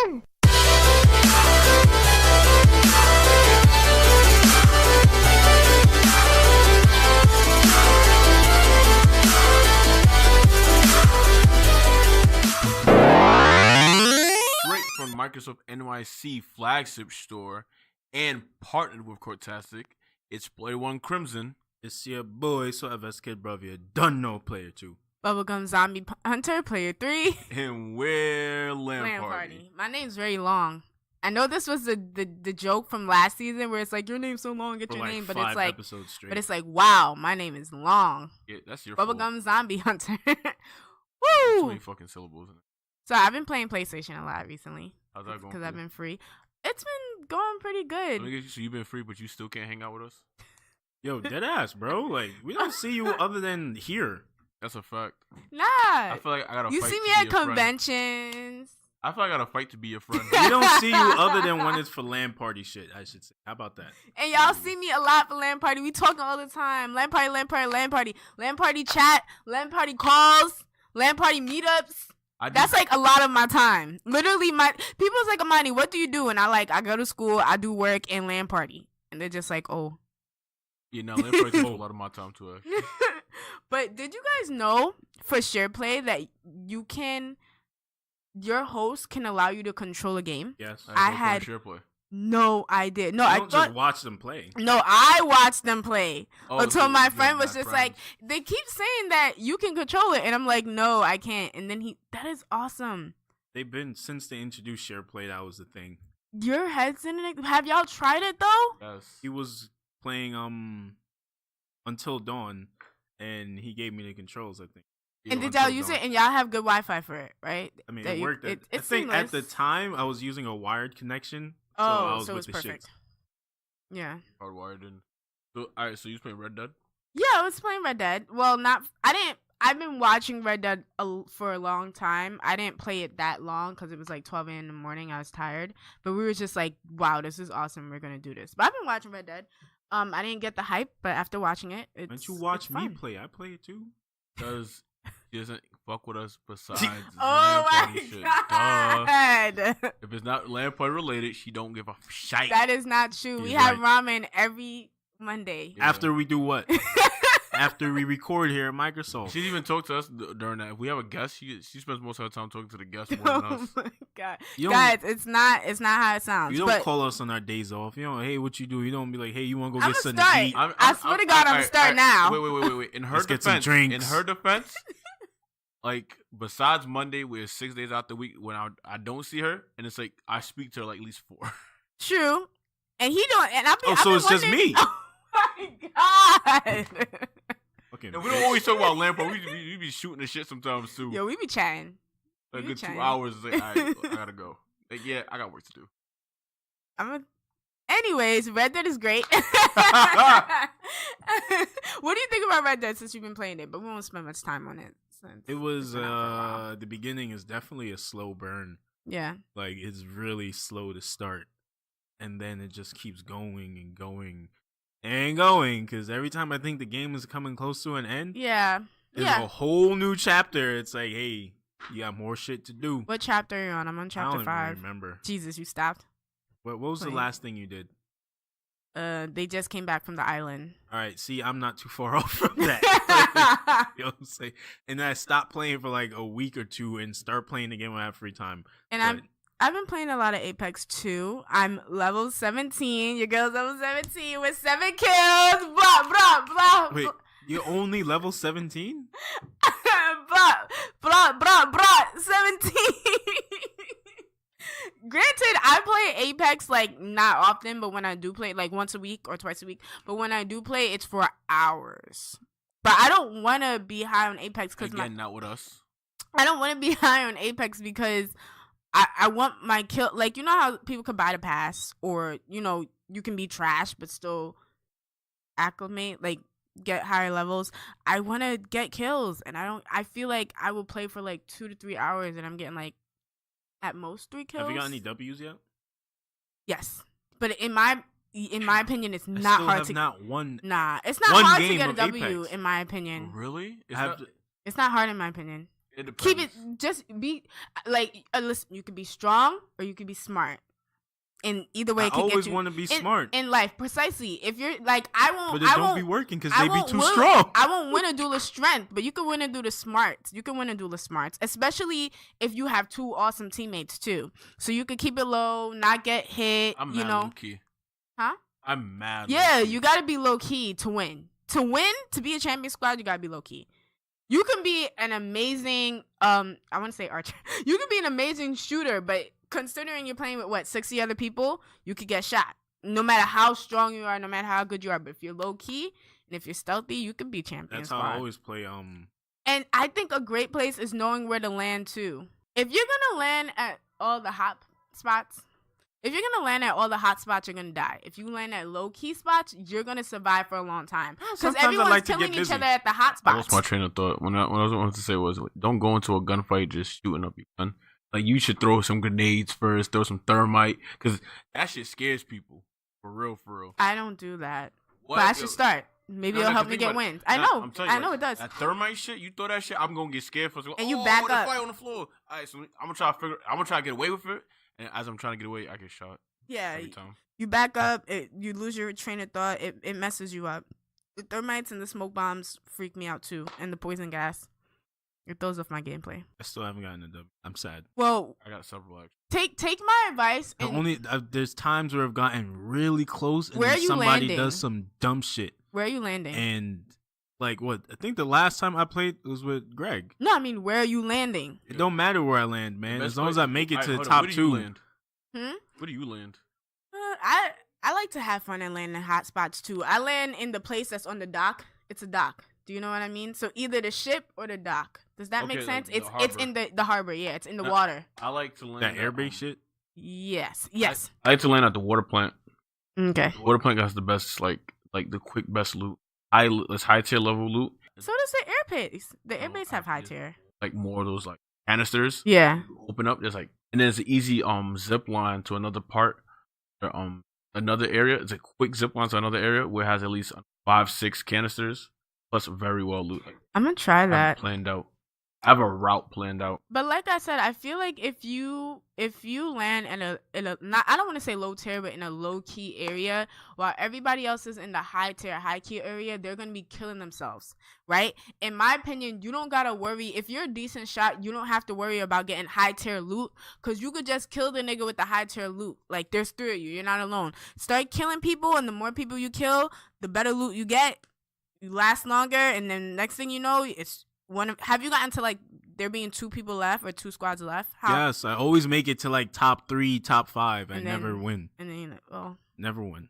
Action! Straight from Microsoft NYC flagship store and partnered with Cortastic, it's Player One Crimson. It's your boy, so I've Kid Brother, you done know Player 2. Bubblegum Zombie Hunter, Player 3. And we're L.A.N Party. My name's very long. I know this was the joke from last season where it's like, your name's so long, get For your like name. But 5 it's like, episodes straight. but it's like, wow, my name is long. Yeah, that's your fault. Bubblegum Zombie Hunter. Too Woo! many fucking syllables in it. So I've been playing PlayStation a lot recently. How's that going? Because I've been free. It's been going pretty good. So you've been free, but you still can't hang out with us? Yo, deadass, bro. Like, we don't see you other than here. That's a fact. Nah. I feel like I gotta You fight see to me be at your friend. conventions. I feel like I gotta fight to be your friend. We don't see you other than when it's for L.A.N Party shit, I should say. How about that? And y'all see me a lot for L.A.N Party. We talking all the time. L.A.N Party, L.A.N Party, L.A.N Party. L.A.N Party chat, L.A.N Party calls, L.A.N Party meetups. That's like a lot of my time. Literally, my people's like, Amani, what do you do? And I go to school, I do work, and L.A.N Party. And they're just like, oh. Yeah, no, L.A.N Party takes a lot of my time too, actually. But did you guys know for share play that your host can allow you to control a game? Yes. I had share play. no idea. No, You I don't thought just watch them play. no, I watched them play until so my you friend got was bad just friends. like, they keep saying that you can control it, and I'm like, no, I can't. And then that is awesome. They've been, since they introduced share play, that was the thing. Your head's in it. Have y'all tried it though? Yes. He was playing Until Dawn, and he gave me the controls, I think. Yeah, And did Until y'all use Dawn. it? And y'all have good Wi-Fi for it, right? I mean, That it worked. I it's think at the seamless. time, I was using a wired connection. I Oh, was so it with was the shits. perfect. Yeah. Hardwired in. So, all right, so you was playing Red Dead? Yeah, I was playing Red Dead. Well, I've been watching Red Dead for a long time. I didn't play it that long because it was like 12 a.m. in the morning. I was tired. But we were just like, wow, this is awesome. We're going to do this. But I've been watching Red Dead. I didn't get the hype, but after watching it, Why don't you watch me fun. play? I play it too. Because he doesn't fuck with us besides Oh L.A.N my Party shit. God. Duh. If it's not L.A.N Party related, she don't give a shite. That is not true. We He's have ramen every Monday. Yeah. After we do what? After we record here at Microsoft. She didn't even talk to us during that. If we have a guest, she spends most of her time talking to the guest more than Oh us. my God. You Guys, it's not how it sounds. You don't but call us on our days off. You know, hey, what you do? You don't be like, hey, you want to go I'ma get something start. to eat? I swear to God, I'm starting now. Wait. In her Let's get some defense, drinks. like besides Monday, we're 6 days out the week when I don't see her, and it's like I speak to her like at least 4. True. And he don't. And I've been. Oh, I've so been it's just wondering- me. Oh my God. Okay. And we don't always talk about L.A.N Party. We be shooting the shit sometimes too. Yo, we be chatting. Like a we good chatting. 2 hours. It's like, all right, I gotta go. Like, yeah, I got work to do. Anyways, Red Dead is great. What do you think about Red Dead since you've been playing it? But we won't spend much time on it. Since It was it's been out for a while. the beginning is definitely a slow burn. Yeah. Like it's really slow to start, and then it just keeps going and going and going. Because every time I think the game is coming close to an end, Yeah. there's Yeah. a whole new chapter. It's like, hey, you got more shit to do. What chapter are you on? I'm on I chapter don't 5. even remember. Jesus, you stopped. What was the Playing. last thing you did? They just came back from the island. All right, see, I'm not too far off from that. You know what I'm saying? And I stopped playing for like a week or two and start playing again when I have free time. And But I've been playing a lot of Apex too. I'm level 17. Your girl's level 17 with 7 kills. Blah blah blah. wait, you're only level 17? blah blah blah blah. 17. Granted, I play Apex like not often, but when I do play, like once a week or twice a week. But when I do play, it's for hours. But I don't want to be high on Apex because Again, not with us. I don't want to be high on Apex because I want my kill. Like, you know how people can buy the pass, or you know you can be trash but still acclimate, like get higher levels. I want to get kills, and I feel like I will play for like 2 to 3 hours, and I'm getting like at most 3 kills. Have you got any W's yet? Yes, but in my opinion, it's I not still hard have to. not one. Nah, it's not one hard to game get a of W. Apex. In my opinion, Really? I have it's not hard in my opinion. It depends. Keep it. Just be like. Listen, you could be strong or you could be smart. And either way, I it can always get you want to be smart in life. Precisely. If you're like, I won't. but it I don't won't be working because I they be won't too win- strong. I won't win a duel of strength, but you can win a duel of smarts. You can win a duel of smarts, especially if you have two awesome teammates too. So you could keep it low, not get hit. I'm you mad know, low key. huh? I'm mad. Yeah, low key. you gotta be low key to win. To win, to be a champion squad, you gotta be low key. You can be an amazing I want to say archer. You can be an amazing shooter, but considering you're playing with 60 other people, you could get shot. No matter how strong you are, no matter how good you are, but if you're low key and if you're stealthy, you can be champion That's squad. how I always play. And I think a great place is knowing where to land too. If you're gonna land at all the hot spots, you're gonna die. If you land at low key spots, you're gonna survive for a long time. Because Sometimes I everyone's like to killing get each busy. other at the hot I lost spots. my train of thought. What I wanted to say was, don't go into a gunfight just shooting up your gun. Like, you should throw some grenades first, throw some thermite, because that shit scares people. For real. I don't do that. What? But I should start. Maybe it'll help me get wins. I know. I'm telling you, I know it does. That thermite shit, you throw that shit, I'm gonna get scared for. And you back the up. fire on the floor. All right, so I'm gonna try to get away with it. And as I'm trying to get away, I get shot Yeah. every time. You back up. You lose your train of thought. It messes you up. The thermites and the smoke bombs freak me out too, and the poison gas. It throws off my gameplay. I still haven't gotten a dub. I'm sad. Well, I got several actually. take my advice. And There's times where I've gotten really close and Where then are you somebody landing? does some dumb shit. Where are you landing? And like what? I think the last time I played was with Greg. No, I mean, where are you landing? It don't matter where I land, man. Best As long as place- I make it Alright, to the hold on, top where do you 2. land? Hmm? Where do you land? I like to have fun and land in hot spots too. I land in the place that's on the dock. It's a dock. Do you know what I mean? So either the ship or the dock. Does that make Okay, sense? like the It's in the harbor. Yeah, it's in the water. I like to land That at, airbase shit. Yes. I like to land at the water plant. Okay. The water plant has the best, like the quick best loot. It's high tier level loot. So does the airbase. The Oh, airbase have high yeah. tier. Like more of those like canisters. Yeah. Open up. There's like, and then it's an easy zip line to another part. Or, another area. It's a quick zip line to another area where it has at least 5-6 canisters plus very well loot. Like, I'm gonna try I have that. it planned out. I have a route planned out. But like I said, I feel like if you land in a not, I don't want to say low tier, but in a low key area, while everybody else is in the high tier, high key area, they're gonna be killing themselves, right? In my opinion, you don't gotta worry if you're a decent shot. You don't have to worry about getting high tier loot because you could just kill the nigga with the high tier loot. Like there's 3 of you, you're not alone. Start killing people, and the more people you kill, the better loot you get. You last longer, and then next thing you know, it's one of. Have you gotten to like there being 2 people left or 2 squads left? Yes, I always make it to like top 3, top 5. I And never then- win. And then you're like, well, Never win.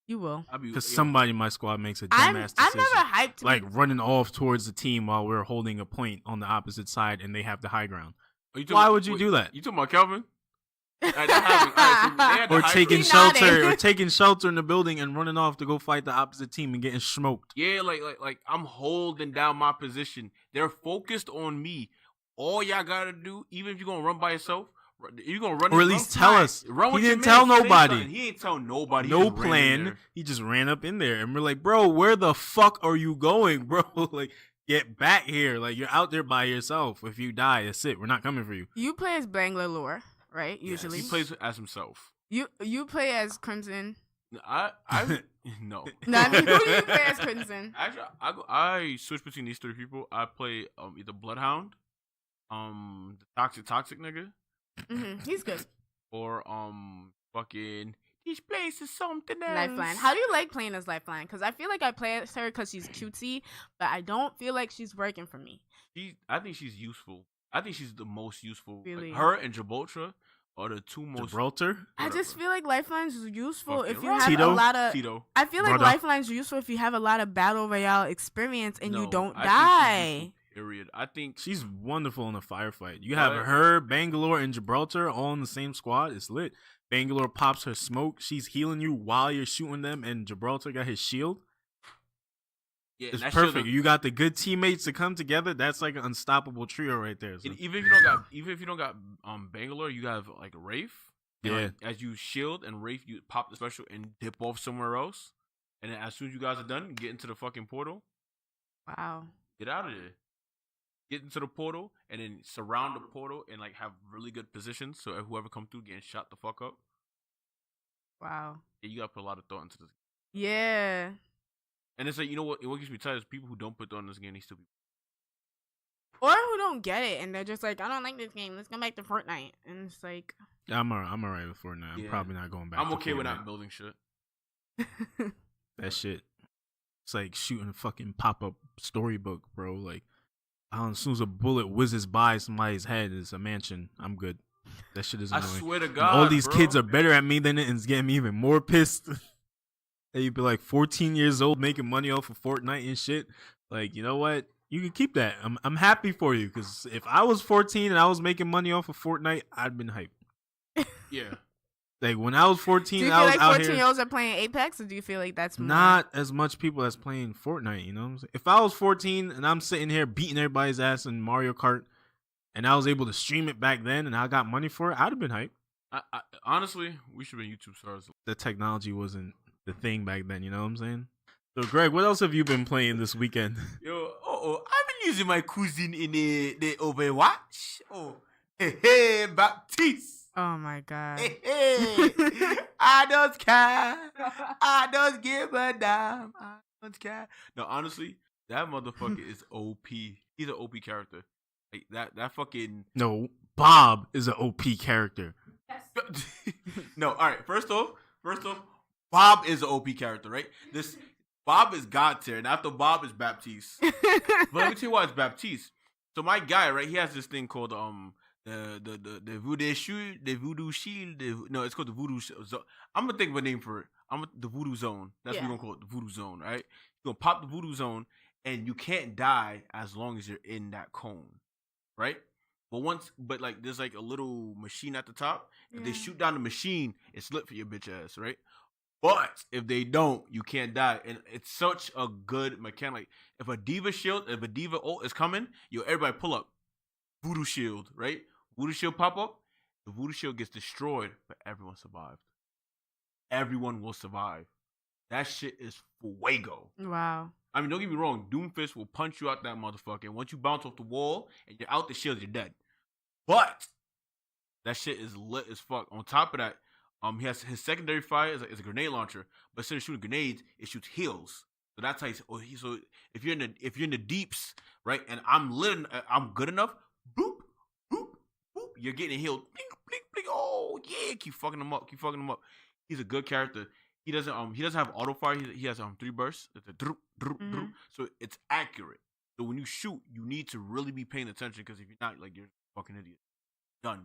you will. Because somebody in my squad makes a I'm dumbass I'm decision. never hyped. To Like running off towards the team while we're holding a point on the opposite side and they have the high ground. Oh, you talking Why about- would you wait, do that? You talking about Kelvin? Alright, that happened. Alright, so they had the Or high taking He ground. shelter, nodded. or taking shelter in the building and running off to go fight the opposite team and getting smoked. Yeah, like I'm holding down my position. They're focused on me. All y'all gotta do, even if you're gonna run by yourself, you're gonna run. Or at run least tell fine. us. Run He with your didn't tell man, say nobody. something. He ain't tell nobody. He No just ran in plan. there. He just ran up in there and we're like, bro, where the fuck are you going, bro? Like, get back here. Like, you're out there by yourself. If you die, that's it. We're not coming for you. You play as Bangalore, right? Usually, He plays as himself. you play as Crimson. I no. No, I mean, who do you play as Crimson? Actually, I switch between these 3 people. I play either Bloodhound, the toxic nigga, He's good. or fucking this place is something else. Lifeline. How do you like playing as Lifeline? Because I feel like I play as her because she's cutesy, but I don't feel like she's working for me. I think she's useful. I think she's the most useful. Like, Really? her and Gibraltar are the 2 most. Gibraltar? I just feel like Lifeline's useful Fuck if it, you right. have Tito? a lot of. Tito. I feel like Brother. Lifeline's useful if you have a lot of battle royale experience and you No, don't I think she's die. useful, period. I think She's wonderful in a firefight. You have Right. her, Bangalore, and Gibraltar all in the same squad. It's lit. Bangalore pops her smoke. She's healing you while you're shooting them, and Gibraltar got his shield. yeah, It's that shit perfect. You got the good teammates to come together. That's like an unstoppable trio right there. So. And even if you don't got Bangalore, you have like Wraith. And, Yeah. like, as you shield and Wraith, you pop the special and dip off somewhere else. And then as soon as you guys are done, get into the fucking portal. Wow. Get out of there. get into the portal and then surround the portal and like have really good positions. So whoever come through getting shot the fuck up. Wow. Yeah, you gotta put a lot of thought into this. Yeah. And it's like, you know what gets me tired is people who don't put thought in this game. They still be. Or who don't get it and they're just like, I don't like this game. Let's go back to Fortnite. And it's like, I'm alright with Fortnite. I'm probably not going back. I'm to okay Fortnite. with not building shit. That shit. It's like shooting a fucking pop-up storybook, bro. Like, as soon as a bullet whizzes by somebody's head, it's a mansion. I'm good. That shit is annoying. I swear to And God, all these bro. kids are better at me than it, and it's getting me even more pissed. They'd be like 14 years old making money off of Fortnite and shit. Like, you know what? You can keep that. I'm happy for you, because if I was 14 and I was making money off of Fortnite, I'd been hyped. Yeah. Like when I was 14, do you I feel was like out 14-year-olds are playing Apex, or do you feel like that's more? Not as much people as playing Fortnite, you know what I'm saying? If I was 14 and I'm sitting here beating everybody's ass in Mario Kart and I was able to stream it back then and I got money for it, I'd have been hyped. I honestly, we should be YouTube stars. The technology wasn't the thing back then, you know what I'm saying? So, Greg, what else have you been playing this weekend? Yo, I've been using my cousin in the Overwatch. Hey, Baptiste. Oh my God. Hey, I don't care. I don't give a damn. I don't care. No, honestly, that motherfucker is OP. He's an OP character. Like that fucking. No, Bob is an OP character. No, all right. First off, Bob is an OP character, right? This Bob is God tier, and after Bob is Baptiste. But let me tell you why it's Baptiste. So my guy, right? He has this thing called the voodoo shield. No, it's called the voodoo zone. I'm gonna think of a name for it. The voodoo zone. That's what we're gonna call it, the voodoo zone, right? You're gonna pop the voodoo zone, and you can't die as long as you're in that cone, right? But like there's like a little machine at the top. If they shoot down the machine, it's lit for your bitch ass, right? But if they don't, you can't die. And it's such a good mechanic. If a diva ult is coming, everybody pull up. Voodoo shield, right? Voodoo shield pop up. The voodoo shield gets destroyed, but everyone survived. Everyone will survive. That shit is fuego. Wow. I mean, don't get me wrong. Doomfist will punch you out that motherfucker. And once you bounce off the wall and you're out the shield, you're dead. But that shit is lit as fuck. On top of that, he has his secondary fire is a grenade launcher, but instead of shooting grenades, it shoots heals. So that's how so if you're in the deeps, right, and I'm good enough, boop, boop, boop, you're getting healed. Blink, blink, blink. Oh yeah, keep fucking him up. He's a good character. He doesn't have auto fire. He has 3 bursts. It's a droop, droop, droop. So it's accurate. So when you shoot, you need to really be paying attention, because if you're not, like, you're a fucking idiot.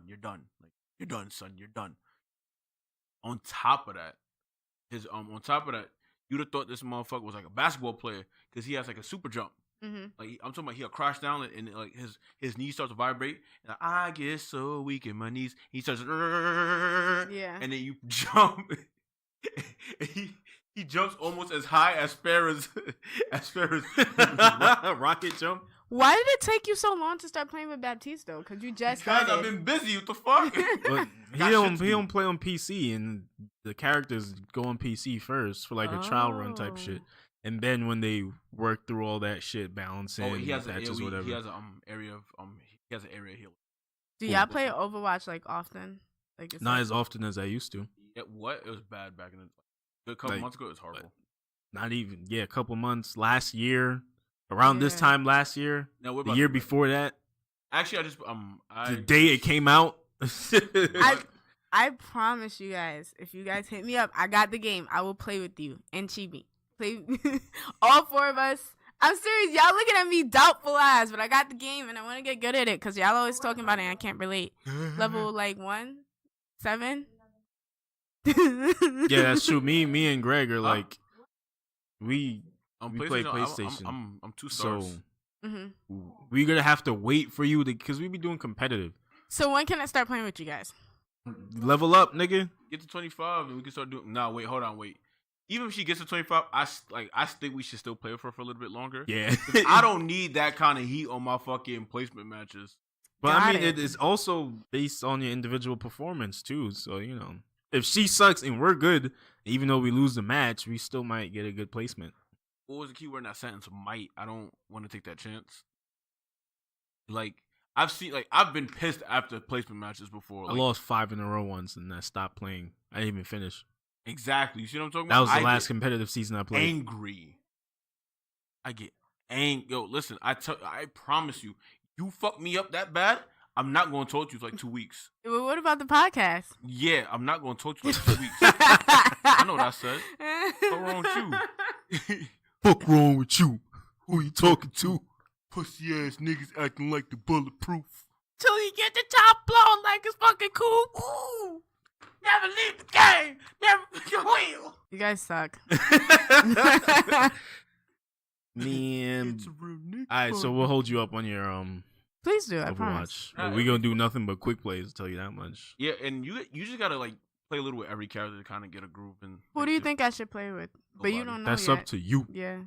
You're done. Like, you're done, son. You're done. On top of that, you'd have thought this motherfucker was like a basketball player, because he has like a super jump. Like I'm talking about, he'll crash down and like his knees start to vibrate. And like, I get so weak in my knees. He starts, and then you jump. He jumps almost as high as Farrah's rocket jump. Why did it take you so long to start playing with Baptiste though? Because you just started. I've been busy. What the fuck? But he don't play on PC, and the characters go on PC first for like a trial run type shit, and then when they work through all that shit, balancing, he has patches, whatever. He has an area heal. Do y'all play Overwatch like often? Like not as often as I used to. It was bad back in a couple months ago. It was horrible. Not even a couple months last year. Around this time last year, the year before that. Actually, the day it came out. I promise you guys, if you guys hit me up, I got the game. I will play with you and Chibi. Play all 4 of us. I'm serious. Y'all looking at me doubtful eyes, but I got the game and I want to get good at it, because y'all always talking about it and I can't relate. Level like 1, 7. Yeah, that's true. Me and Greg are like we play PlayStation. I'm 2 stars. So we're gonna have to wait for you because we be doing competitive. So when can I start playing with you guys? Level up, nigga. Get to 25 and we can start doing. Nah, wait, hold on, wait. Even if she gets to 25, I think we should still play with her for a little bit longer. Yeah, I don't need that kind of heat on my fucking placement matches. But I mean, it is also based on your individual performance too. So you know, if she sucks and we're good, even though we lose the match, we still might get a good placement. What was the key word in that sentence? Might. I don't want to take that chance. Like I've been pissed after placement matches before. I Like, lost 5 in a row once, and I stopped playing. I didn't even finish. exactly. You see what I'm talking That about? was the I last get competitive season I played. angry. I get angry. Yo, listen. I promise you, you fuck me up that bad, I'm not going to talk to you for like 2 weeks. Well, what about the podcast? Yeah, I'm not going to talk to you for like 2 weeks. I know what I said. What's wrong with you? Fuck wrong with you? Who you talking to? Pussy ass niggas acting like the bulletproof. Till you get the top blown like it's fucking cool. Ooh. Never leave the game. Never your wheel. You guys suck. Man. It's a real nigga. Alright, so we'll hold you up on your Please do. I promise. Overwatch. We gonna do nothing but quick plays. I'll tell you that much. Yeah, and you just gotta like play a little with every character to kind of get a groove. And Who do you think I should play with? But you don't know That's yet. up to you. Yeah.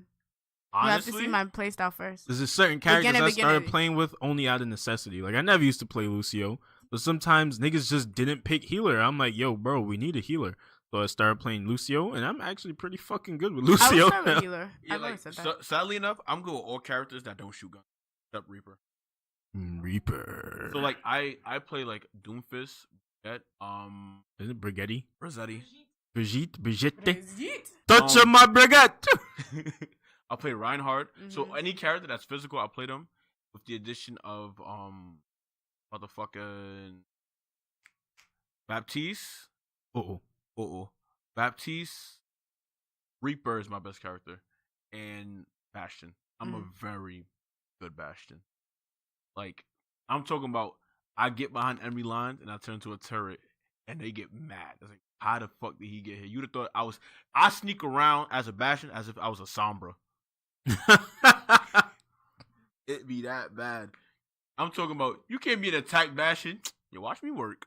Honestly, You have to see my playstyle first. There's a certain characters I started beginning. playing with only out of necessity. Like I never used to play Lucio, but sometimes niggas just didn't pick healer. I'm like, yo, bro, we need a healer. So I started playing Lucio, and I'm actually pretty fucking good with I would Lucio. start with healer. Yeah, I've like, always said that. sadly enough, I'm good with all characters that don't shoot guns, except Reaper. Reaper. So like I play like Doomfist, Brigitte, Is it Brigetti? Rossetti. Brigitte. Touch my Brigitte. I'll play Reinhardt. So Mhm. any character that's physical, I'll play them with the addition of motherfucking Baptiste. Baptiste. Reaper is my best character, and Bastion. I'm a very good Bastion. Like I'm talking about, I get behind enemy lines and I turn into a turret, and they get mad. It's like, how the fuck did he get here? You'd have thought I sneak around as a Bastion as if I was a Sombra. It'd be that bad. I'm talking about, you can't be an attack Bastion. You watch me work.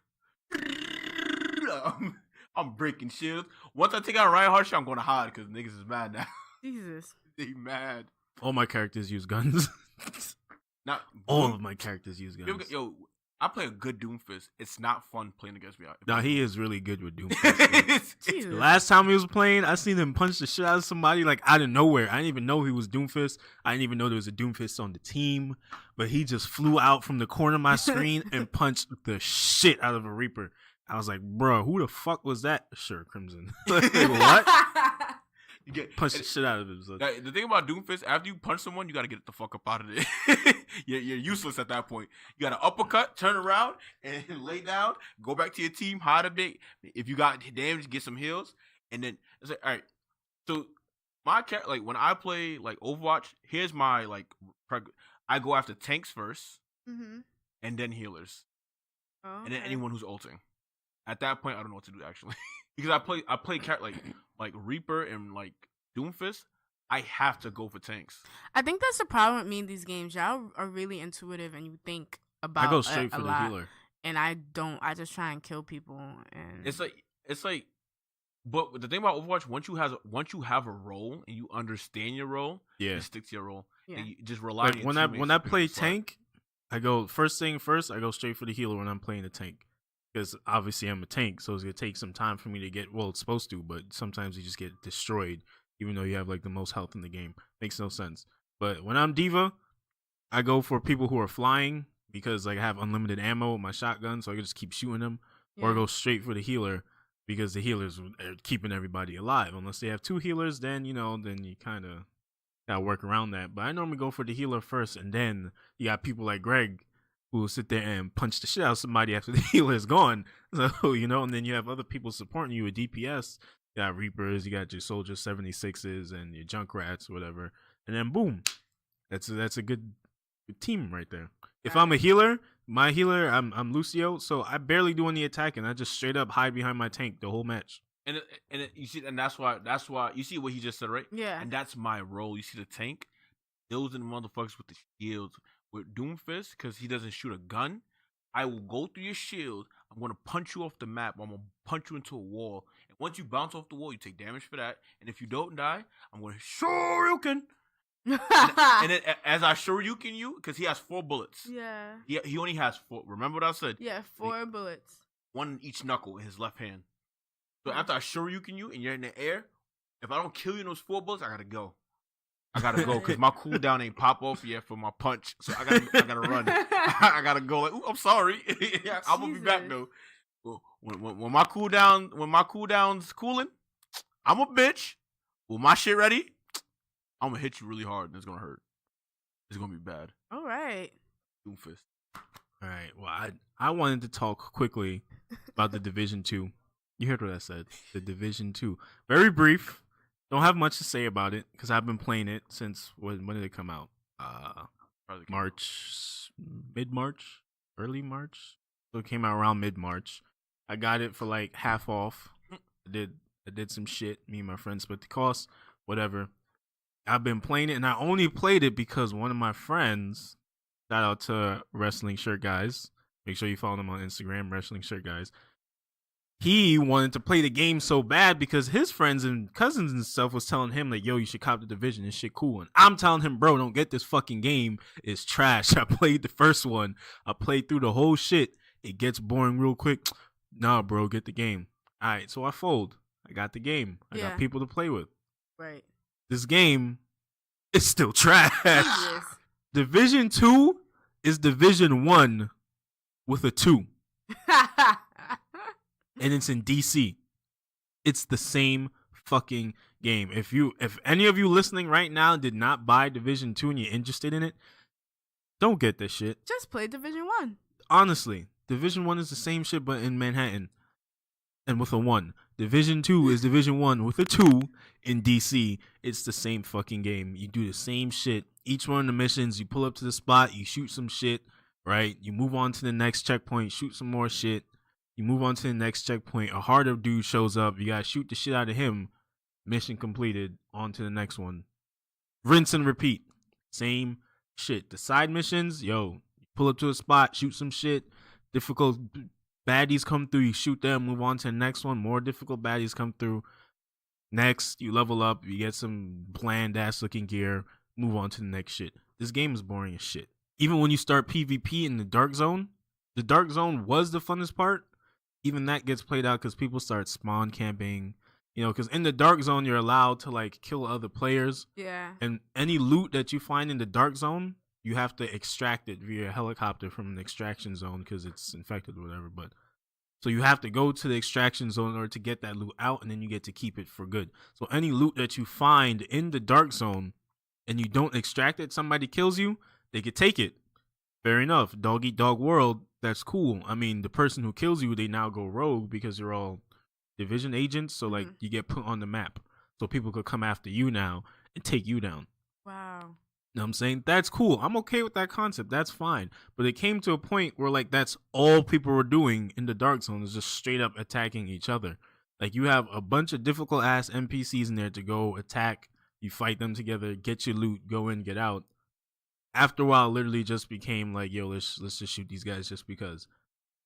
I'm breaking shields. Once I take out Reinhardt, I'm going to hide because niggas is mad now. Jesus. They mad. All my characters use guns. Not All of my characters use guns. Yo, I play a good Doomfist. It's not fun playing against me. Nah, he is really good with Doomfist. Jesus. The last time he was playing, I seen him punch the shit out of somebody like out of nowhere. I didn't even know he was Doomfist. I didn't even know there was a Doomfist on the team. But he just flew out from the corner of my screen and punched the shit out of a Reaper. I was like, bro, who the fuck was that? Sure, Crimson. Like, what? You get Punch the shit out of him. So. The thing about Doomfist, after you punch someone, you gotta get the fuck up out of there. you're useless at that point. You gotta uppercut, turn around, and lay down. Go back to your team, hide a bit. If you got damage, get some heals, and then it's like, all right. So my character, like when I play like Overwatch, here's my like, I go after tanks first, and then healers, and then anyone who's ulting. At that point, I don't know what to do actually, because I play like Reaper and like Doomfist. I have to go for tanks. I think that's the problem with me in these games. Y'all are really intuitive and you think about I go straight for a the lot, healer. and I don't. I just try and kill people. And It's like, but the thing about Overwatch, once you have a role and you understand your role, Yeah. you stick to your role. Yeah. And you just rely on Like your when I teammates to play pick the slack. tank, I go first thing first. I go straight for the healer when I'm playing the tank, because obviously I'm a tank, so it's gonna take some time for me to get. Well, it's supposed to, but sometimes you just get destroyed, even though you have like the most health in the game. Makes no sense. But when I'm diva, I go for people who are flying because like I have unlimited ammo with my shotgun, so I can just keep shooting them, or I go straight for the healer because the healers are keeping everybody alive. Unless they have two healers, then you kind of gotta work around that. But I normally go for the healer first, and then you got people like Greg who will sit there and punch the shit out of somebody after the healer is gone. So, and then you have other people supporting you with DPS. You got Reapers, you got your Soldier 76s and your Junkrats, whatever. And then boom. That's a good team right there. If I'm a healer, my healer, I'm Lucio, so I barely do any attacking. I just straight up hide behind my tank the whole match. And you see, and that's why you see what he just said, right? Yeah. And that's my role. You see the tank, those are the motherfuckers with the shields. With Doomfist, because he doesn't shoot a gun, I will go through your shield. I'm going to punch you off the map. I'm going to punch you into a wall. And once you bounce off the wall, you take damage for that. And if you don't die, I'm going to Shoryuken. and then as I Shoryuken you, because he has 4 bullets. Yeah. He only has 4. Remember what I said? Yeah, 4 bullets. 1 in each knuckle in his left hand. So after I Shoryuken you and you're in the air, if I don't kill you in those 4 bullets, I got to go. I gotta go because my cooldown ain't pop off yet for my punch. So I gotta run. I gotta go. Like, ooh, I'm sorry. I'm gonna be back though. When my cooldown's cooling, I'm a bitch. When my shit ready, I'm gonna hit you really hard and it's gonna hurt. It's gonna be bad. All right. Doomfist. All right. Well, I wanted to talk quickly about the Division 2. You heard what I said. The Division 2. Very brief. Don't have much to say about it because I've been playing it since when did it come out? March, mid-March, early March. So it came out around mid-March. I got it for like half off. I did some shit. Me and my friends split the cost. Whatever. I've been playing it, and I only played it because one of my friends, shout out to Wrestling Shirt Guys. Make sure you follow them on Instagram, Wrestling Shirt Guys. He wanted to play the game so bad because his friends and cousins and stuff was telling him like, yo, you should cop the Division. This shit cool. And I'm telling him, bro, don't get this fucking game. It's trash. I played the first one. I played through the whole shit. It gets boring real quick. Nah, bro, get the game. All right, so I fold. I got the game. I got people to play with. Right. This game is still trash. Jesus. Division 2 is Division 1 with a 2. And it's in DC. It's the same fucking game. If any of you listening right now did not buy Division 2 and you're interested in it, don't get this shit. Just play Division 1. Honestly, Division 1 is the same shit but in Manhattan and with a 1. Division 2 is Division 1 with a 2 in DC. It's the same fucking game. You do the same shit. Each one of the missions, you pull up to the spot, you shoot some shit, right? You move on to the next checkpoint, shoot some more shit. You move on to the next checkpoint. A harder dude shows up. You gotta shoot the shit out of him. Mission completed. On to the next one. Rinse and repeat. Same shit. The side missions, yo, pull up to a spot, shoot some shit. Difficult baddies come through. You shoot them. Move on to the next one. More difficult baddies come through. Next, you level up. You get some bland ass looking gear. Move on to the next shit. This game is boring as shit. Even when you start PvP in the Dark Zone was the funnest part. Even that gets played out because people start spawn camping, because in the Dark Zone, you're allowed to like kill other players. Yeah. And any loot that you find in the Dark Zone, you have to extract it via helicopter from an extraction zone because it's infected or whatever. But so you have to go to the extraction zone in order to get that loot out, and then you get to keep it for good. So any loot that you find in the Dark Zone and you don't extract it, somebody kills you, they could take it. Fair enough. Dog eat dog world. That's cool. I mean, the person who kills you, they now go rogue because you're all Division agents. So, like, you get put on the map. So people could come after you now and take you down. Wow. You know what I'm saying? That's cool. I'm okay with that concept. That's fine. But it came to a point where, like, that's all people were doing in the Dark Zone is just straight up attacking each other. Like, you have a bunch of difficult-ass NPCs in there to go attack. You fight them together, get your loot, go in, get out. After a while, it literally just became like, yo, let's just shoot these guys just because.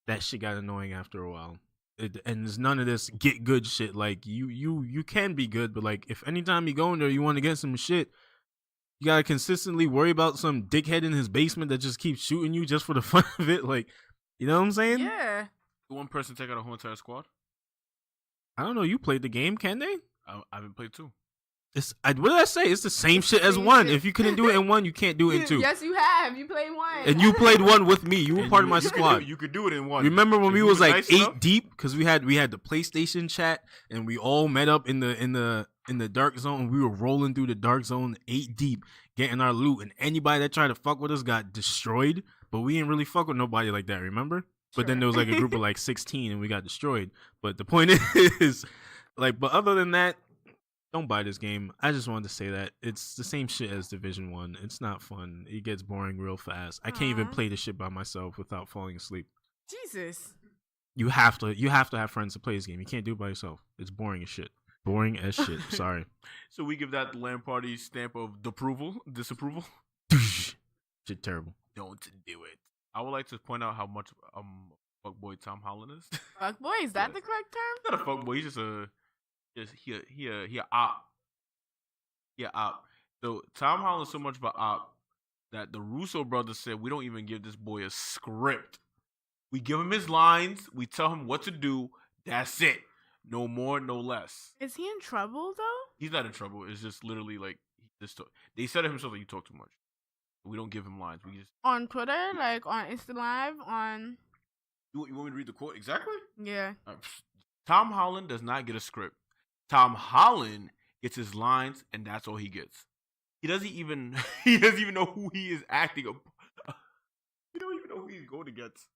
That shit got annoying after a while. And there's none of this get good shit. Like, you can be good, but like, if anytime you go in there, you want to get some shit, you gotta consistently worry about some dickhead in his basement that just keeps shooting you just for the fun of it. Like, you know what I'm saying? Yeah. One person take out a whole entire squad? I don't know. You played the game, can they? I haven't played 2. What did I say? It's the same shit as 1. If you couldn't do it in 1, you can't do it in 2. Yes, you have. You played 1. And you played 1 with me. You were part of my squad. You could do it in 1. Remember when we was like nice 8 enough? deep because we had the PlayStation chat and we all met up in the Dark Zone and we were rolling through the Dark Zone 8 deep getting our loot, and anybody that tried to fuck with us got destroyed. But we didn't really fuck with nobody like that, remember? But then there was like a group of like 16 and we got destroyed. But the point is, like, but other than that, don't buy this game. I just wanted to say that it's the same shit as Division 1. It's not fun. It gets boring real fast. I can't even play this shit by myself without falling asleep. Jesus. You have to have friends to play this game. You can't do it by yourself. It's boring as shit. Boring as shit. Sorry. So we give that L.A.N Party stamp of disapproval. Shit terrible. Don't do it. I would like to point out how much fuckboy Tom Holland is. Fuckboy, is that the correct term? He's not a fuckboy. He's just he a op. He a op. So Tom Holland's so much of an op that the Russo brothers said we don't even give this boy a script. We give him his lines. We tell him what to do. That's it. No more, no less. Is he in trouble though? He's not in trouble. It's just literally like Just talk. They said it himself that you talk too much. We don't give him lines. We just On Twitter, like on Insta Live, on you want me to read the quote exactly? yeah. Tom Holland does not get a script. Tom Holland gets his lines, and that's all he gets. He doesn't even know who he is acting. He don't even know who he's going against.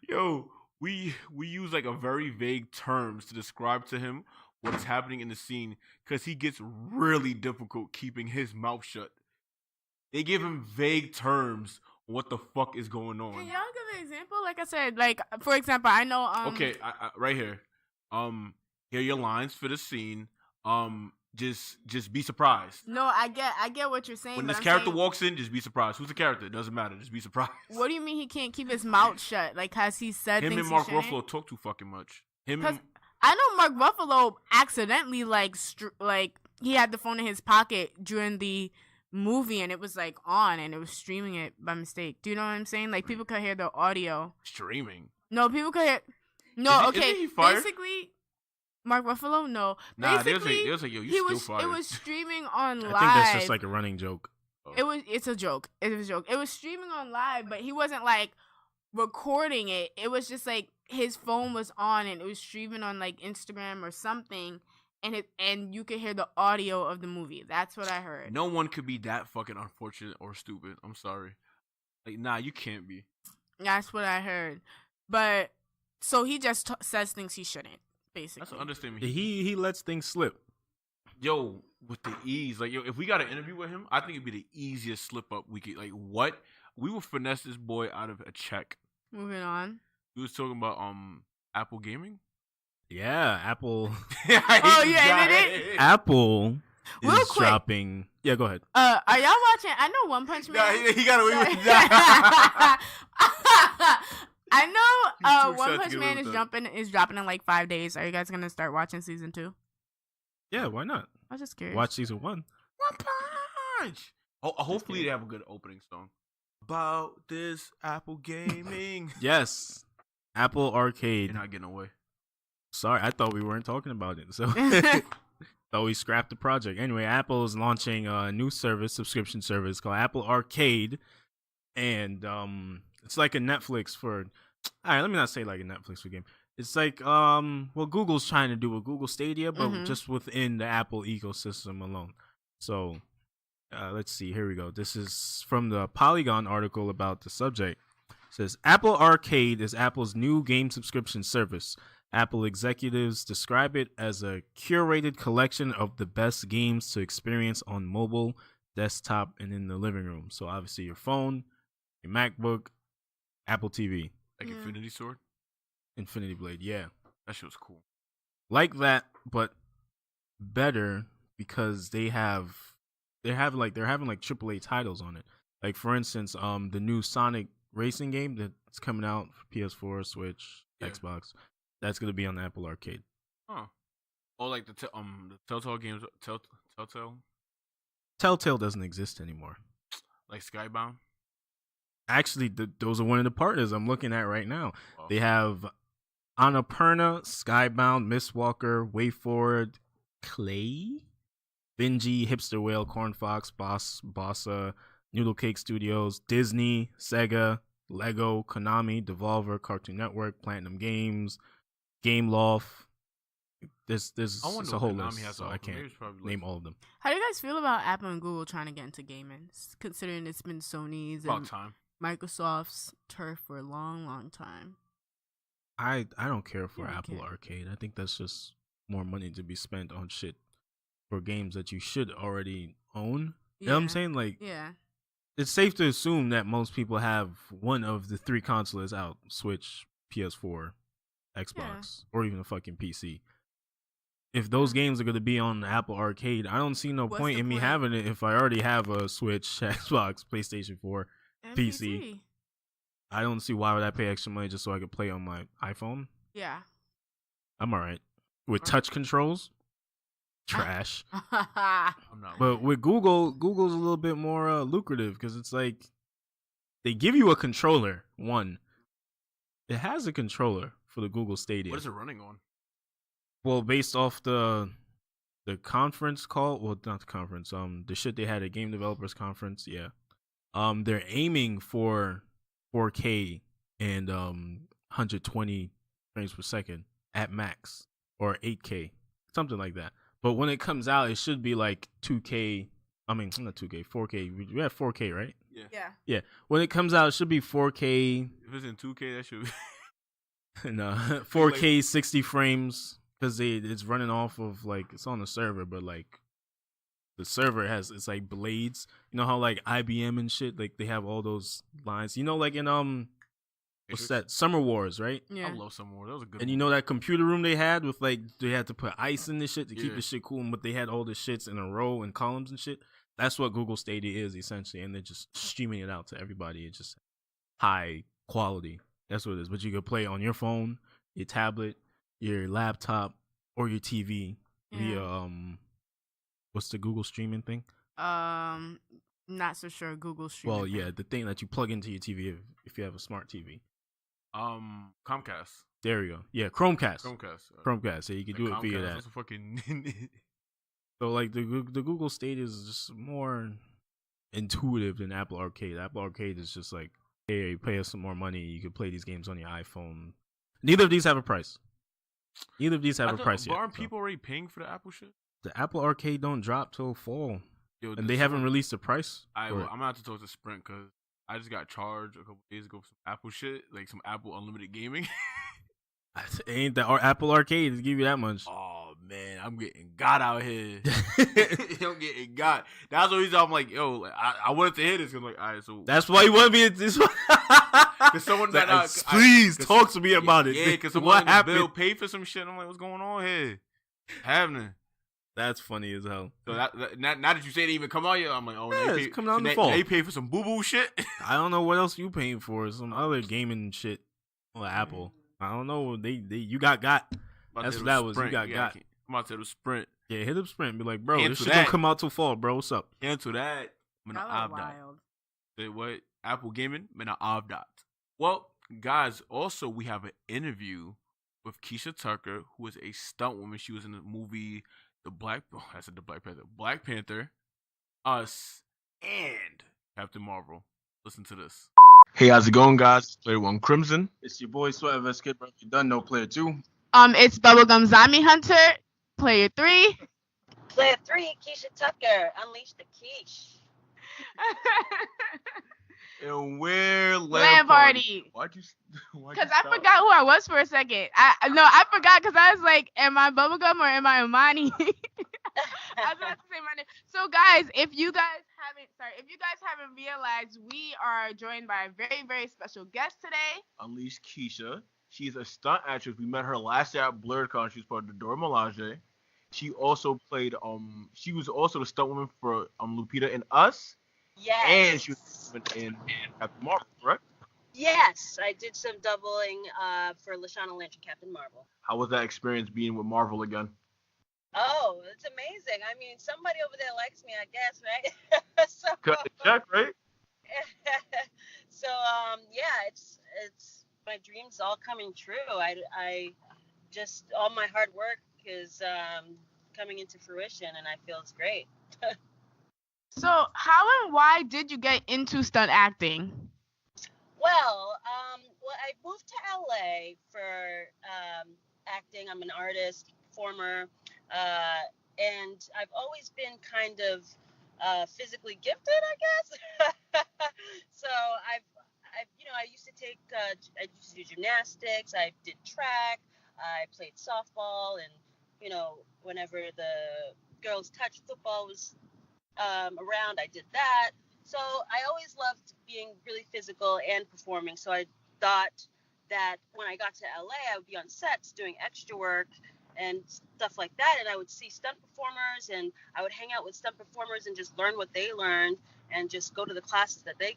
Yo, we use like a very vague terms to describe to him what's happening in the scene because he gets really difficult keeping his mouth shut. They give him vague terms on what the fuck is going on. Can y'all give an example? Like I said, like for example, I know. Okay, I, right here. Here are your lines for the scene. Just be surprised. No, I get what you're saying. When but this I'm character saying, walks in, just be surprised. Who's the character? It doesn't matter. Just be surprised. What do you mean he can't keep his mouth shut? Like has he said Him things and Mark he shouldn't? Ruffalo talk too fucking much. Him. Because I know Mark Ruffalo accidentally like he had the phone in his pocket during the movie and it was like on and it was streaming it by mistake. Do you know what I'm saying? Like people could hear the audio. Streaming. No, people could hear. No, Isn't okay. he fired? Basically, Mark Ruffalo. No, Nah, they basically, was like, yo, you he still was. fired. It was streaming on live. I think that's just like a running joke. It's a joke. It was a joke. It was streaming on live, but he wasn't like recording it. It was just like his phone was on and it was streaming on like Instagram or something, and you could hear the audio of the movie. That's what I heard. No one could be that fucking unfortunate or stupid. I'm sorry. Like, nah, you can't be. That's what I heard. But so he just says things he shouldn't. Basically, That's an understatement. He lets things slip. Yo, with the ease, like, yo, if we got an interview with him, I think it'd be the easiest slip up we could. Like, what? We will finesse this boy out of a check. Moving on. We was talking about Apple Gaming. Yeah, Apple. Oh, yeah, and it is. Apple Real is quick. dropping. Yeah, go ahead. Are y'all watching? I know One Punch Man. Nah, he got away with that. I know He's too One excited to Punch get away Man with is dropping in like 5 days. Are you guys gonna start watching season 2? Yeah, why not? I was just curious. Watch season 1. One punch. Oh, hopefully they have a good opening song. About this Apple Gaming. Yes, Apple Arcade. You're not getting away. Sorry, I thought we weren't talking about it. So thought we scrapped the project. Anyway, Apple is launching a new subscription service called Apple Arcade, and it's like a Netflix for. All right, let me not say like a Netflix for game. It's like what Google's trying to do with Google Stadia, but just within the Apple ecosystem alone. So let's see. Here we go. This is from the Polygon article about the subject. It says Apple Arcade is Apple's new game subscription service. Apple executives describe it as a curated collection of the best games to experience on mobile, desktop, and in the living room. So obviously your phone, your MacBook, Apple TV. Like Infinity Sword? Infinity Blade, yeah. That shit was cool. Like that, but better because they're having like AAA titles on it. Like for instance, the new Sonic racing game that's coming out for PS4, Switch, Xbox. That's gonna be on the Apple Arcade. Huh. Oh, like the Telltale games, Telltale? Telltale doesn't exist anymore. Like Skybound? Actually, those are one of the partners I'm looking at right now. Oh. They have Annapurna, Skybound, Mistwalker, WayForward, Clay, Benji, Hipster Whale, Corn Fox, Bossa, Noodle Cake Studios, Disney, Sega, Lego, Konami, Devolver, Cartoon Network, Platinum Games, Game Loft. There's I wonder it's a what whole Konami list, has so to I offer. Maybe can't it's probably name like- all of them. How do you guys feel about Apple and Google trying to get into gaming? Considering it's been Sony's About and time. Microsoft's turf for a long, long time. I don't care for You don't Apple care. Arcade. I think that's just more money to be spent on shit for games that you should already own. You know what I'm saying? Like, Yeah. it's safe to assume that most people have one of the 3 consoles out: Switch, PS4, Xbox, or even a fucking PC. If those games are going to be on Apple Arcade, I don't see no What's point the in me point? having it if I already have a Switch, Xbox, PlayStation 4. And PC. I don't see why would I pay extra money just so I could play on my iPhone. Yeah. I'm all right. With Alright. touch controls, trash. I'm not. But with Google's a little bit more lucrative because it's like they give you a controller. One, it has a controller for the Google Stadia. What is it running on? Well, based off the the conference call. Well, not the conference. The shit they had at Game Developers Conference. Yeah. They're aiming for 4K and 120 frames per second at max, or 8K, something like that. But when it comes out, it should be like 2K. I mean, not 2K, 4K. We have 4K, right? Yeah. Yeah. When it comes out, it should be 4K. If it's in 2K, that should be. No, 4K 60 frames, because it's running off of, like, it's on the server, but like the server it's like blades. You know how like IBM and shit, like they have all those lines. You know, like in what's that? Summer Wars, right? Yeah. I love Summer Wars. That was a good. And you know that computer room they had with, like, they had to put ice in this shit to keep the shit cool, but they had all the shits in a row and columns and shit. That's what Google Stadia is essentially, and they're just streaming it out to everybody. It's just high quality. That's what it is. But you can play on your phone, your tablet, your laptop, or your TV via what's the Google streaming thing? Not so sure. Google streaming. Well, yeah, the thing that you plug into your TV if you have a smart TV. Comcast. There you go. Yeah, Chromecast. Chromecast. So you can do it via that. That's fucking. So like the Google Stadia is just more intuitive than Apple Arcade. Apple Arcade is just like, hey, you pay us some more money, you can play these games on your iPhone. Neither of these have a price. Aren't people already paying for the Apple shit? The Apple Arcade don't drop till fall. Yo, and they haven't released a price. I'm gonna have to talk to Sprint because I just got charged a couple days ago for some Apple shit, like some Apple Unlimited Gaming. Ain't that or Apple Arcade to give you that much? Oh man, I'm getting got out here. I'm getting got. That's the reason I'm like, yo, I wanted to hear this. Cause I'm like, all right, so that's why you want me. This because someone that please talk to me about it. Yeah, because someone in the bill paid for some shit. I'm like, what's going on here? Happening. That's funny as hell. So now that you say it even come out yet, I'm like, oh, yeah, it's coming out in the fall. They pay for some boo boo shit. I don't know what else you paying for. Some other gaming shit on Apple. I don't know. You got. That's what that was. You got. I'm about to do Sprint. Yeah, hit up Sprint. Be like, bro, this shit don't come out till fall, bro. What's up? Cancel that. Wild. Say what? Apple Gaming? Well, guys, also we have an interview with Keisha Tucker, who is a stunt woman. She was in the movie Black Panther, Us, and Captain Marvel. Listen to this. Hey, how's it going, guys? Player 1 Crimson. It's your boy Sweat Vest Kid, bro. You done know Player 2. It's Bubblegum Zombie Hunter, Player 3. Player 3, Keisha Tucker. Unleash the Keish. And we're L.A.N Party. Because I forgot who I was for a second. I forgot because I was like, am I Bubblegum or am I Imani? I was about to say my name. So guys, if you guys haven't realized, we are joined by a very, very special guest today. Unleash Keisha. She's a stunt actress. We met her last year at BlurredCon. She was part of the Dora Milaje. She also played she was also the stunt woman for Lupita in Us. Yes. And she was in Captain Marvel, correct? Yes, I did some doubling for Lashana Lynch and Captain Marvel. How was that experience being with Marvel again? Oh, it's amazing. I mean, somebody over there likes me, I guess, right? So, cut the check, right? So, yeah, it's my dreams all coming true. I just all my hard work is coming into fruition, and I feel it's great. So, how and why did you get into stunt acting? Well, I moved to LA for acting. I'm an artist, performer, and I've always been kind of physically gifted, I guess. So I used to do gymnastics. I did track. I played softball, and whenever the girls' touch football was around, I did that. So I always loved being really physical and performing. So I thought that when I got to LA, I would be on sets doing extra work and stuff like that. And I would see stunt performers, and I would hang out with stunt performers and just learn what they learned and just go to the classes that they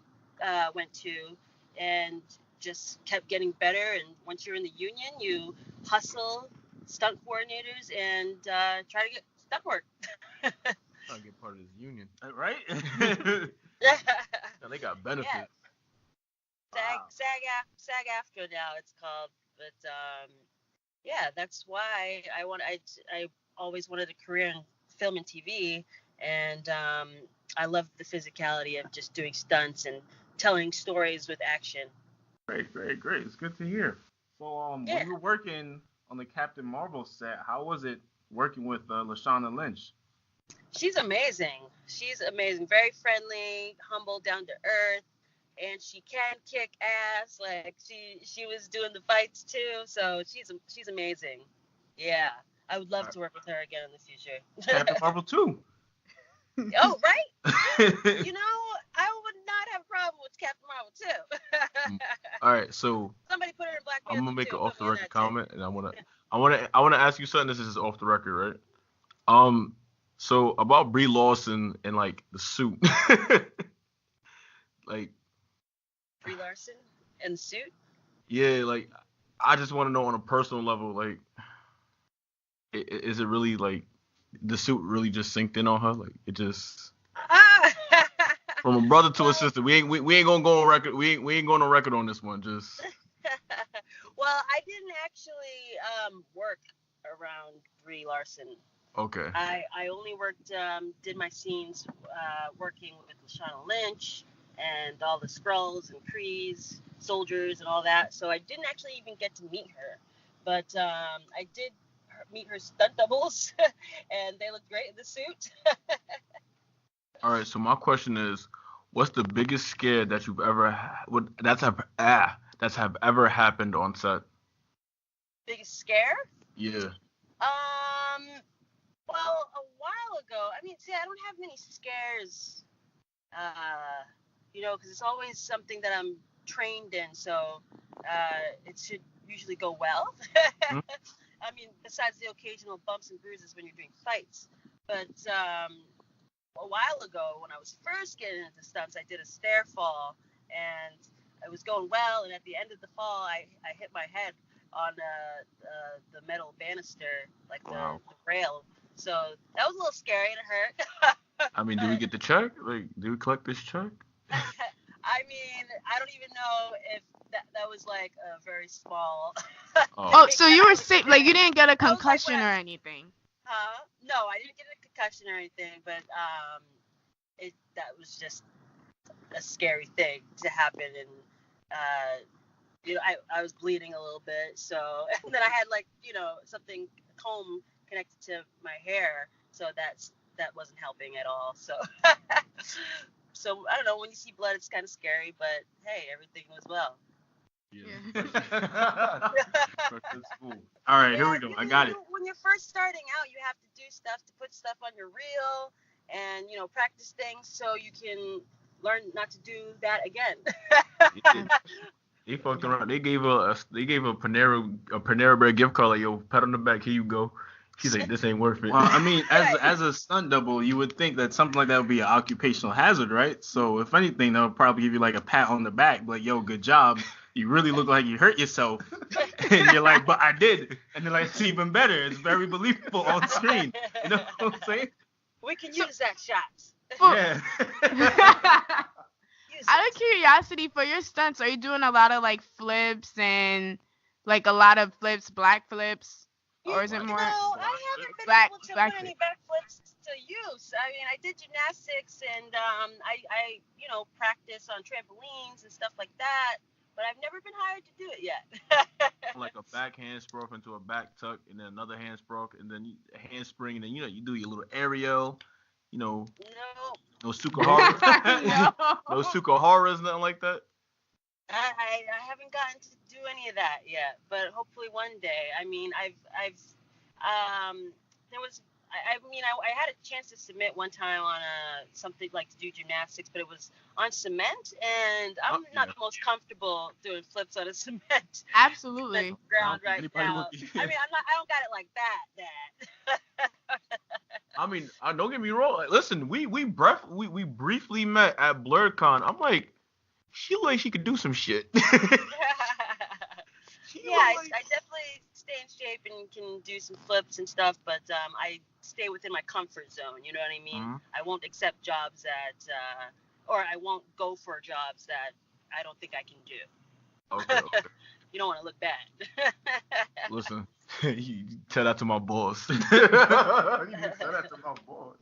went to and just kept getting better. And once you're in the union, you hustle stunt coordinators and try to get stunt work. Trying to get part of this union, right? Now they got benefits. Yeah. SAG-AFTRA now it's called, but yeah, that's why I always wanted a career in film and TV, and I love the physicality of just doing stunts and telling stories with action. Great, great, great. It's good to hear. So, Yeah. when you were working on the Captain Marvel set, how was it working with Lashana Lynch? She's amazing. She's amazing. Very friendly, humble, down to earth, and she can kick ass. Like she was doing the fights too. So she's amazing. Yeah, I would love to work with her again in the future. Captain Marvel 2. Oh, right. You know, I would not have a problem with Captain Marvel too. All right, so Somebody put her in Black Panther. I'm gonna make too. an off the Put me in record that too. comment, and I wanna ask you something. This is off the record, right? So about Brie Larson and like the suit, like Brie Larson in the suit. yeah, like I just want to know on a personal level, like, is it really like the suit really just synced in on her? Like it just from a brother to a sister. We ain't gonna go on record. We ain't going on record on this one. Just Well, I didn't actually work around Brie Larson. okay. I only worked, did my scenes working with Lashana Lynch and all the Skrulls and Krees, soldiers and all that. So I didn't actually even get to meet her. But I did meet her stunt doubles, and they looked great in the suit. All right. So my question is, what's the biggest scare that you've ever that's have ever happened on set? Biggest scare? Yeah. Well, a while ago, I mean, see, I don't have many scares, because it's always something that I'm trained in, so it should usually go well. Mhm. I mean, besides the occasional bumps and bruises when you're doing fights. But a while ago, when I was first getting into stunts, I did a stair fall, and it was going well, and at the end of the fall, I hit my head on the metal banister, like Wow. the rail. So that was a little scary and it hurt. I mean, do we get the check? Like, do we collect this check? I mean, I don't even know if that was like a very small. Oh, so you were sick? Like you didn't get a I was like, concussion what? or anything? No, I didn't get a concussion or anything, but that was just a scary thing to happen, and I was bleeding a little bit, so and then I had like something comb connected to my hair, so that wasn't helping at all. So so I don't know, when you see blood, it's kind of scary, but hey, everything was well. Yeah. That's cool. All right, here we go. I got it. When you're first starting out, you have to do stuff to put stuff on your reel, and practice things so you can learn not to do that again. They fucked around. They gave a Panera Bread gift card. Like, yo, pat on the back. Here you go. She's like, this ain't worth it. Well, I mean, as a stunt double, you would think that something like that would be an occupational hazard, right? So if anything, they'll probably give you like a pat on the back, like, yo, good job. You really look like you hurt yourself. And you're like, but I did. And they're like, it's even better. It's very believable on screen. You know what I'm saying? We can use that shot. Yeah. Out of curiosity, for your stunts, are you doing a lot of like flips and like a lot of flips, black flips, or is it more? No, I haven't been able to put any backflips to use. I mean, I did gymnastics and I practice on trampolines and stuff like that, but I've never been hired to do it yet. Like a back handspring into a back tuck, and then another handspring, and then a handspring, and then you do your little aerial. No Sukahara. No Sukaharas, nothing like that. I haven't gotten to do any of that yet, but hopefully one day. I mean, I had a chance to submit one time on something like to do gymnastics, but it was on cement, and I'm not the most comfortable doing flips on a cement. Absolutely. Ground right now. I mean, I don't got it like that. I mean, don't get me wrong. Like, listen, we briefly met at BlurredCon. I'm like, she looked like she could do some shit. I definitely stay in shape and can do some flips and stuff, but I stay within my comfort zone. You know what I mean? Mm-hmm. I won't accept jobs or I won't go for jobs that I don't think I can do. Okay. You don't want to look bad. Listen, You tell that to my boss. You can tell that to my boss.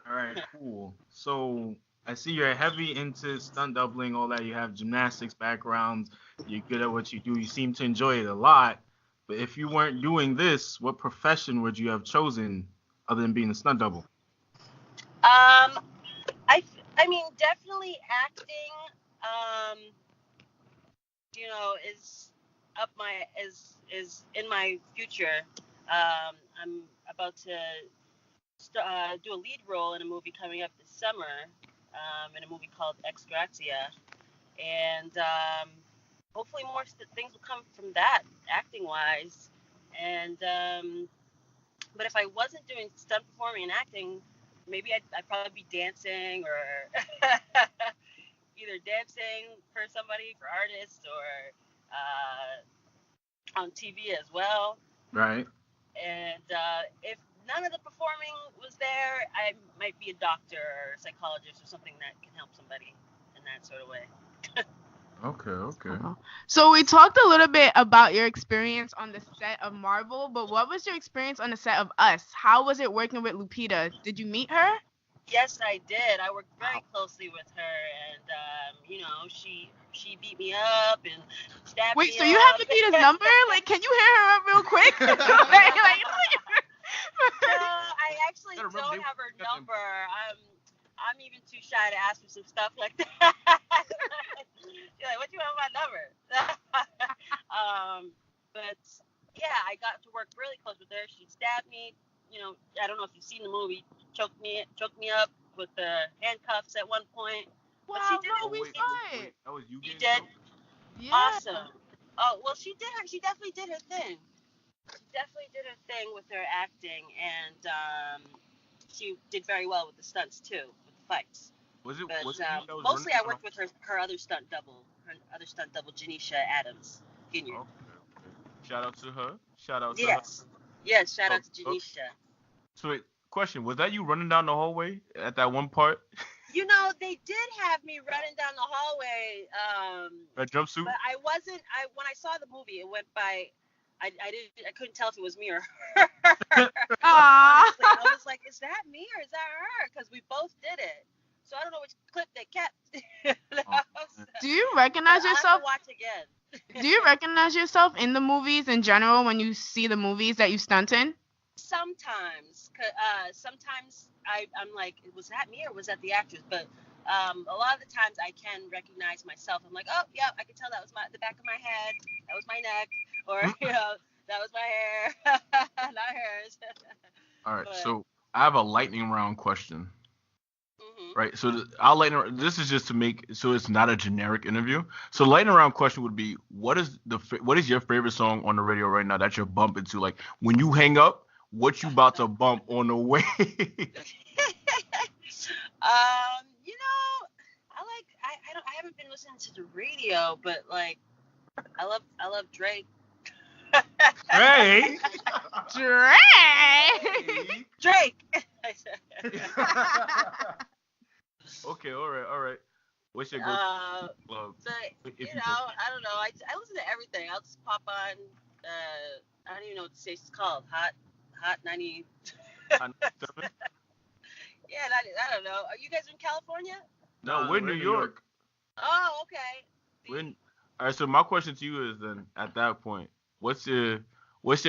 All right, cool. So I see you're heavy into stunt doubling, all that. You have gymnastics backgrounds. You're good at what you do. You seem to enjoy it a lot. But if you weren't doing this, what profession would you have chosen other than being a stunt double? I mean, definitely acting. Um, is up my is in my future. I'm about to do a lead role in a movie coming up this summer, in a movie called Ex Grazia, and hopefully more things will come from that, acting wise. And but if I wasn't doing stunt performing and acting, maybe I'd probably be dancing or either dancing for somebody, for artists, or on TV as well. Right. And if none of the performing was there, I might be a doctor or a psychologist or something that can help somebody in that sort of way. Okay. So we talked a little bit about your experience on the set of Marvel, but what was your experience on the set of Us? How was it working with Lupita? Did you meet her? Yes, I did. I worked very closely with her, and she beat me up and stabbed me. Wait, so you have Lupita's number? Like, can you hit her up real quick? No, I actually don't have her number. I'm even too shy to ask for some stuff like that. She's like, what do you want my number? But yeah, I got to work really close with her. She stabbed me. I don't know if you've seen the movie. Choked me up with the handcuffs at one point. Wow, But she did no, we saw it. That was you. You did? Yeah. Awesome. Oh, well, she definitely did her thing. She definitely did her thing with her acting, and she did very well with the stunts too, with the fights. Was it? But Was it you that was mostly I running worked with her other stunt double, Janisha Adams Jr. Okay. Shout out to her. Shout out to her. Yes, shout out to Janisha. So wait, question, was that you running down the hallway at that one part? They did have me running down the hallway. That jumpsuit? But I wasn't. When I saw the movie, it went by. I couldn't tell if it was me or her. Honestly, I was like, is that me or is that her? Because we both did it. So I don't know which clip they kept. Do you recognize yourself? I have to watch again. Do you recognize yourself in the movies in general when you see the movies that you stunt in? Sometimes I'm like, was that me or was that the actress? But a lot of the times I can recognize myself. I'm like, oh yeah, I can tell that was the back of my head, that was my neck, or that was my hair, not hers. All right, so I have a lightning round question. Mm-hmm. Right, so I'll lightning. This is just to make so it's not a generic interview. So lightning round question would be, what is your favorite song on the radio right now that you're bumping to? Like when you hang up, what you about to bump on the way? I haven't been listening to the radio, but like I love Drake. Hey, Drake. Okay, all right. What's your go-to club? So, I don't know. I listen to everything. I'll just pop on. I don't even know what the station's called. Hot 90. Hot 97? Yeah, I don't know. Are you guys in California? No, we're in New York. Oh, okay. All right. So my question to you is then, at that point, what's your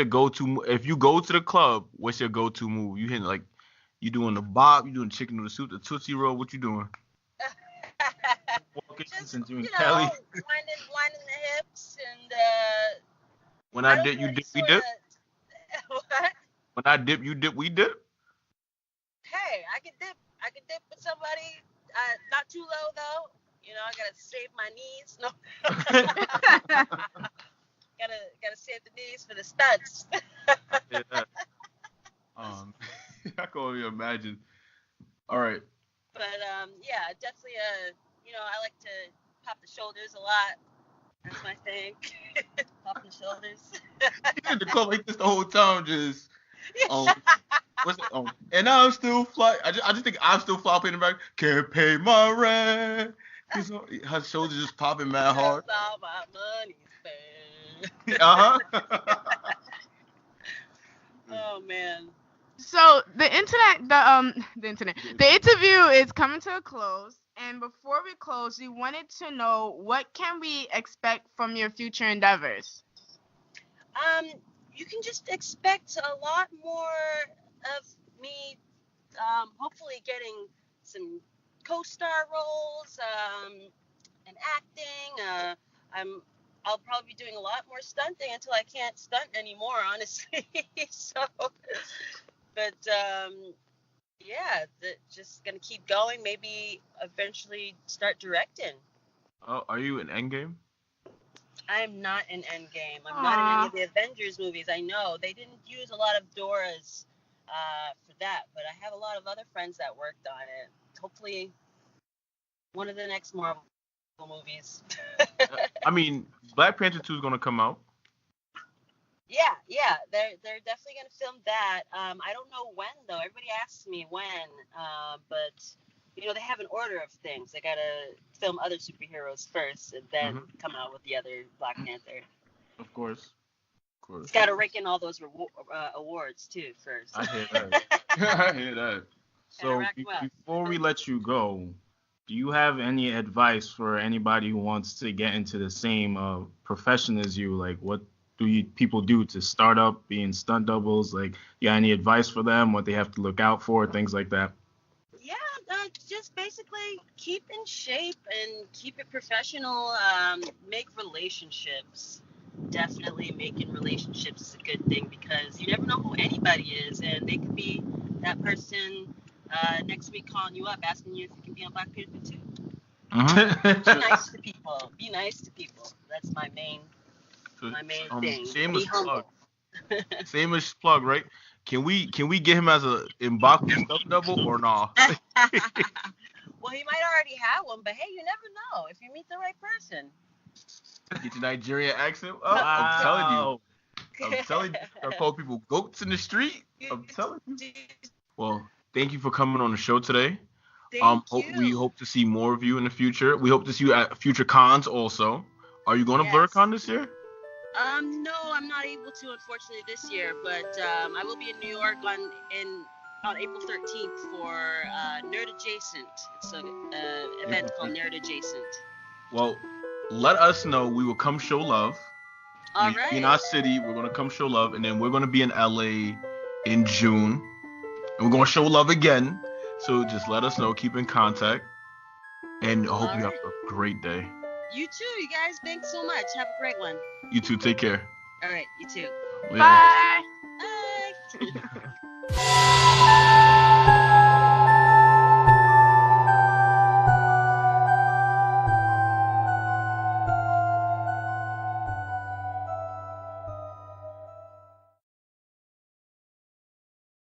go-to? If you go to the club, what's your go-to move? You hitting like, you doing the bop? You doing chicken noodle soup, the Tootsie Roll? What you doing? Just, Kelly. winding the hips and. When I dip, you dip, we dip. What? When I dip, you dip, we dip. Hey, I can dip with somebody. Not too low though. I gotta save my knees. No. gotta save the knees for the stunts. Yeah. I can only imagine. All right. But yeah, definitely. I like to pop the shoulders a lot. That's my thing. Popping the shoulders. You in the club like this the whole time, just what's it? And I'm still fly. I just think I'm still flopping in the back. Can't pay my rent. Her shoulders just popping mad hard. That's all my money spent. man. So the interview is coming to a close, and before we close, we wanted to know what can we expect from your future endeavors. You can just expect a lot more of me. Hopefully, getting some co-star roles and acting. I'll probably be doing a lot more stunting until I can't stunt anymore, honestly. So, but yeah, just gonna keep going. Maybe eventually start directing. Oh, are you in Endgame? I'm not in Endgame. I'm not in any of the Avengers movies. I know they didn't use a lot of Dora's for that, but I have a lot of other friends that worked on it. Hopefully, one of the next Marvel movies. I mean, Black Panther 2 is gonna come out. Yeah, they're definitely gonna film that. I don't know when though. Everybody asks me when, but they have an order of things. They gotta film other superheroes first, and then come out with the other Black Panther. Of course. It's gotta rake in all those awards too first. I hear that. I hear that. So before we let you go, do you have any advice for anybody who wants to get into the same profession as you? Like, what do people do to start up being stunt doubles? Like, you got any advice for them? What they have to look out for? Things like that. Yeah, just basically keep in shape and keep it professional. Make relationships. Definitely making relationships is a good thing because you never know who anybody is, and they could be that person next week calling you up asking you if you can be on Black Panther 2. Be nice to people. Be nice to people. That's my main thing. Shameless plug. Shameless plug, right? Can we get him as a M'Baku stunt double or nah? Well, he might already have one, but hey, you never know if you meet the right person. Get your Nigerian accent. Oh, wow. I'm telling you. I call people goats in the street. I'm telling you. Well, thank you for coming on the show today. Thank you. We hope to see more of you in the future. We hope to see you at future cons also. Are you going to BlurCon this year? No, I'm not able to, unfortunately, this year. But I will be in New York on April 13th for Nerd Adjacent. It's an event called Nerd Adjacent. Well, let us know. We will come show love. All right. In our city, we're going to come show love. And then we're going to be in L.A. in June. And we're going to show love again. So just let us know. Keep in contact. And I hope you have a great day. You too, you guys. Thanks so much. Have a great one. You too. Take care. All right. You too. Later. Bye. Bye.